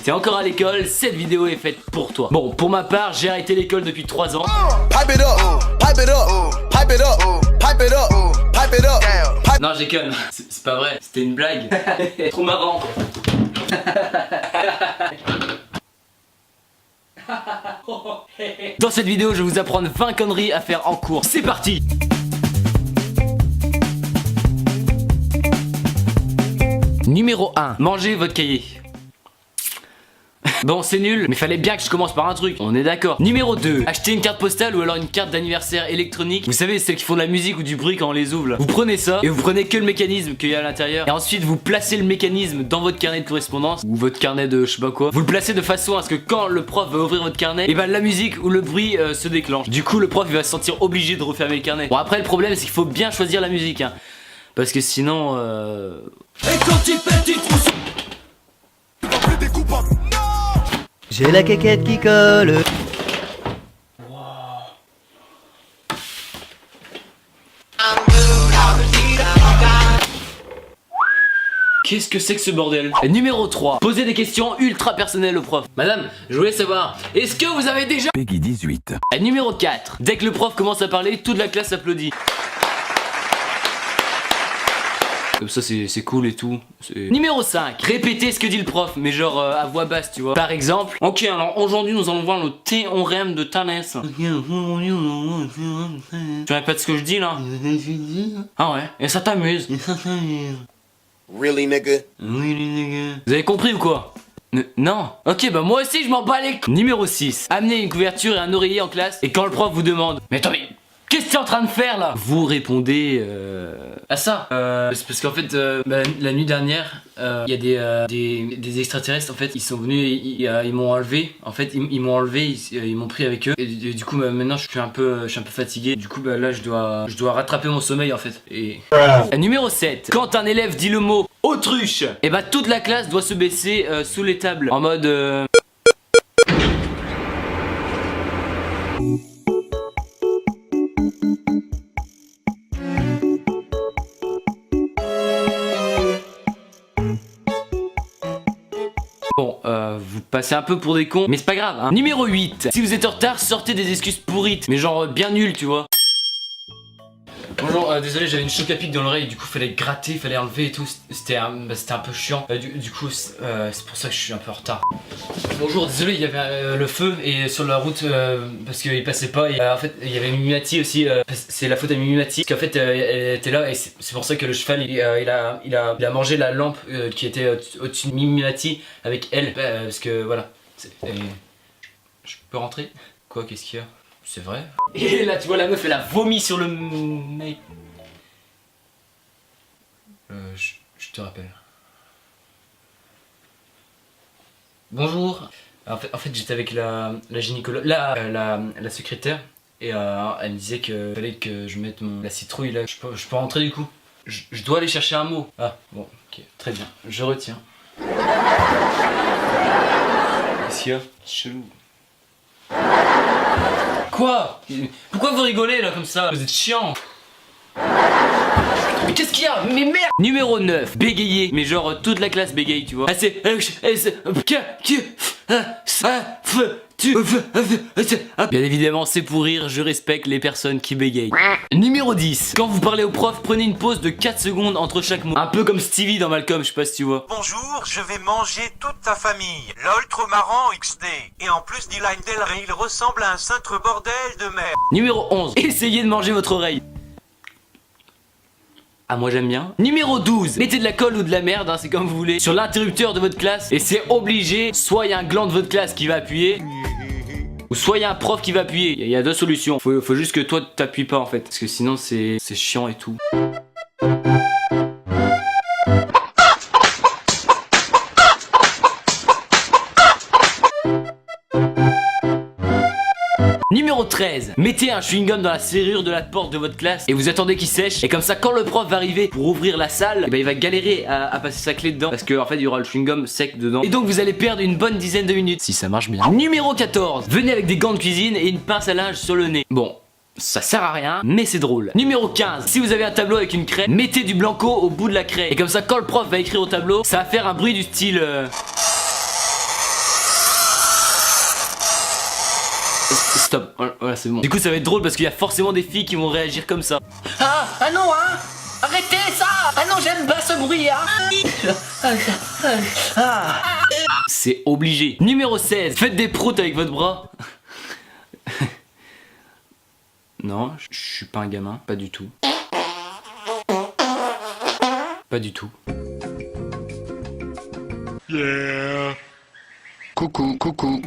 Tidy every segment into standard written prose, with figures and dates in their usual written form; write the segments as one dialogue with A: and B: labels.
A: t'es encore à l'école, cette vidéo est faite pour toi. Bon, pour ma part, j'ai arrêté l'école depuis 3 ans. Non, je déconne, c'est pas vrai, c'était une blague. Trop marrant. Dans cette vidéo, je vais vous apprendre 20 conneries à faire en cours. C'est parti! Numéro 1, mangez votre cahier. Bon, c'est nul, mais fallait bien que je commence par un truc, on est d'accord. Numéro 2, acheter une carte postale ou alors une carte d'anniversaire électronique. Vous savez, celles qui font de la musique ou du bruit quand on les ouvre là. Vous prenez ça et vous prenez que le mécanisme qu'il y a à l'intérieur. Et ensuite, vous placez le mécanisme dans votre carnet de correspondance ou votre carnet de je sais pas quoi. Vous le placez de façon à ce que quand le prof va ouvrir votre carnet, et ben la musique ou le bruit se déclenche. Du coup, le prof il va se sentir obligé de refermer le carnet. Bon, après, le problème c'est qu'il faut bien choisir la musique, hein. Parce que sinon. Et quand tu pètes, tu te trouves.
B: J'ai la quéquette qui colle.
A: Qu'est-ce que c'est que ce bordel? Et numéro 3, poser des questions ultra personnelles au prof. Madame, je voulais savoir, est-ce que vous avez déjà
C: Peggy 18.
A: Et numéro 4, dès que le prof commence à parler, toute la classe applaudit. Comme ça c'est cool et tout. Numéro 5, répétez ce que dit le prof, mais genre à voix basse, tu vois. Par exemple, ok, alors aujourd'hui nous allons voir le théorème de Thalès. Tu répètes ce que je dis là? Ah ouais, et ça t'amuse?
D: Really, nigga?
A: Vous avez compris ou quoi? Non. Ok, bah moi aussi je m'en bats les couilles. Numéro 6, amenez une couverture et un oreiller en classe, et quand le prof vous demande mais attends, mais qu'est-ce que tu es en train de faire là? Vous répondez à ça. C'est parce qu'en fait la nuit dernière il y a des extraterrestres en fait, ils sont venus, ils m'ont enlevé. En fait ils m'ont enlevé, ils m'ont pris avec eux. Et du coup maintenant je suis un peu fatigué. Du coup là je dois rattraper mon sommeil en fait. Et numéro 7, quand un élève dit le mot autruche, et bah toute la classe doit se baisser sous les tables en mode Bon, vous passez un peu pour des cons, mais c'est pas grave, hein. Numéro 8, si vous êtes en retard, sortez des excuses pourrites, mais genre bien nulles, tu vois. Bonjour, désolé, j'avais une choc à pic dans l'oreille, du coup fallait gratter, fallait enlever et tout, c'était un peu chiant. Du coup c'est pour ça que je suis un peu en retard. Bonjour, désolé, il y avait le feu et sur la route parce qu'il passait pas. Et, en fait, il y avait Mimimati aussi. C'est la faute à Mimimati parce qu'en fait elle était là et c'est pour ça que le cheval il a mangé la lampe qui était au-dessus de Mimimati avec elle parce que voilà. Je peux rentrer? Quoi, qu'est-ce qu'il y a? C'est vrai. Et là tu vois la meuf elle a vomi sur le mec. Je te rappelle. Bonjour. En fait j'étais avec la gynécologue, la secrétaire. Et elle me disait qu'il fallait que je mette la citrouille là. Je peux rentrer du coup? Je dois aller chercher un mot. Ah bon, ok, très bien, je retiens. Qu'est-ce qu'il y a? Chelou. Quoi? Pourquoi vous rigolez là comme ça? Vous êtes chiant. Mais qu'est-ce qu'il y a? Mais merde! Numéro 9, bégayer. Mais genre toute la classe bégaye, tu vois. Ah c'est... Bien évidemment c'est pour rire, je respecte les personnes qui bégayent. Numéro 10, quand vous parlez au prof, prenez une pause de 4 secondes entre chaque mot. Un peu comme Stevie dans Malcolm, je sais pas si tu vois.
E: Bonjour, je vais manger toute ta famille. LOL trop marrant XD. Et en plus Dylan Del Rey, il ressemble à un cintre bordel de merde.
A: Numéro 11, essayez de manger votre oreille. Ah moi j'aime bien. Numéro 12, mettez de la colle ou de la merde, hein, c'est comme vous voulez, sur l'interrupteur de votre classe. Et c'est obligé, soit il y a un gland de votre classe qui va appuyer, ou soit il y a un prof qui va appuyer. Il y a deux solutions, faut juste que toi t'appuies pas en fait, parce que sinon c'est chiant et tout. Numéro 13, mettez un chewing-gum dans la serrure de la porte de votre classe et vous attendez qu'il sèche. Et comme ça, quand le prof va arriver pour ouvrir la salle, et ben il va galérer à passer sa clé dedans parce qu'en fait il y aura le chewing-gum sec dedans. Et donc vous allez perdre une bonne dizaine de minutes si ça marche bien. Numéro 14, venez avec des gants de cuisine et une pince à linge sur le nez. Bon, ça sert à rien, mais c'est drôle. Numéro 15, si vous avez un tableau avec une craie, mettez du blanco au bout de la craie. Et comme ça, quand le prof va écrire au tableau, ça va faire un bruit du style... Voilà, c'est bon. Du coup, ça va être drôle parce qu'il y a forcément des filles qui vont réagir comme ça.
C: Ah non, hein. Arrêtez ça. Ah non, j'aime pas ce bruit, hein.
A: C'est obligé. Numéro 16. Faites des proutes avec votre bras. Non, je suis pas un gamin. Pas du tout. Pas du tout.
D: Coucou, coucou.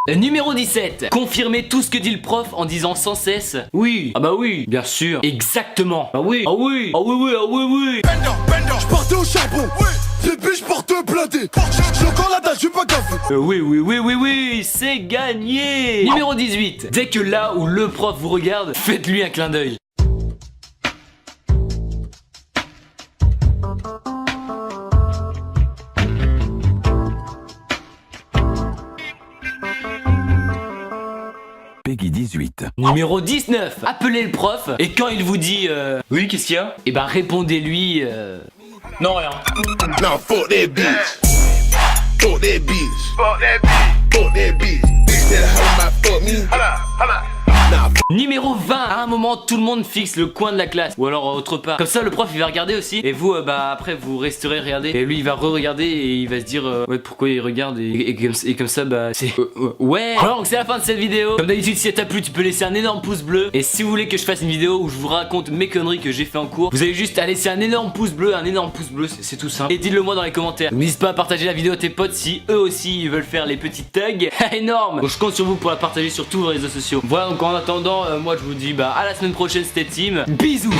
A: Numéro 17. Confirmez tout ce que dit le prof en disant sans cesse oui. Ah bah oui, bien sûr. Exactement. Ah oui. Ah oui. Ah oui, oui, ah oui, oui.
F: Je partais au charbon, bébé je porte blindé. J'ai encore la dalle, je suis pas gaffé.
A: Oui, oui, oui, oui, oui, c'est gagné. Numéro 18. Dès que là où le prof vous regarde, faites-lui un clin d'œil.
G: Peggy 18.
A: Numéro 19. Appelez le prof et quand il vous dit oui, qu'est-ce qu'il y a? Et bah répondez-lui non, rien.
D: Now fuck that bitch. Fuck that bitch. Fuck that bitch. Fuck that bitch. Bitch that hoe my fuck me. Holla. Nah.
A: Numéro 20. À un moment, tout le monde fixe le coin de la classe ou alors autre part. Comme ça, le prof il va regarder aussi et vous bah après vous resterez regarder et lui il va re-regarder et il va se dire ouais pourquoi il regarde et comme ça bah c'est ouais. Alors donc c'est la fin de cette vidéo. Comme d'habitude, si elle t'a plu, tu peux laisser un énorme pouce bleu et si vous voulez que je fasse une vidéo où je vous raconte mes conneries que j'ai fait en cours, vous avez juste à laisser un énorme pouce bleu, c'est tout simple et dites-le moi dans les commentaires. N'hésite pas à partager la vidéo à tes potes si eux aussi ils veulent faire les petits tags énorme. Donc je compte sur vous pour la partager sur tous vos réseaux sociaux. Voilà, donc en attendant moi je vous dis bah à la semaine prochaine, c'était Team. Bisous.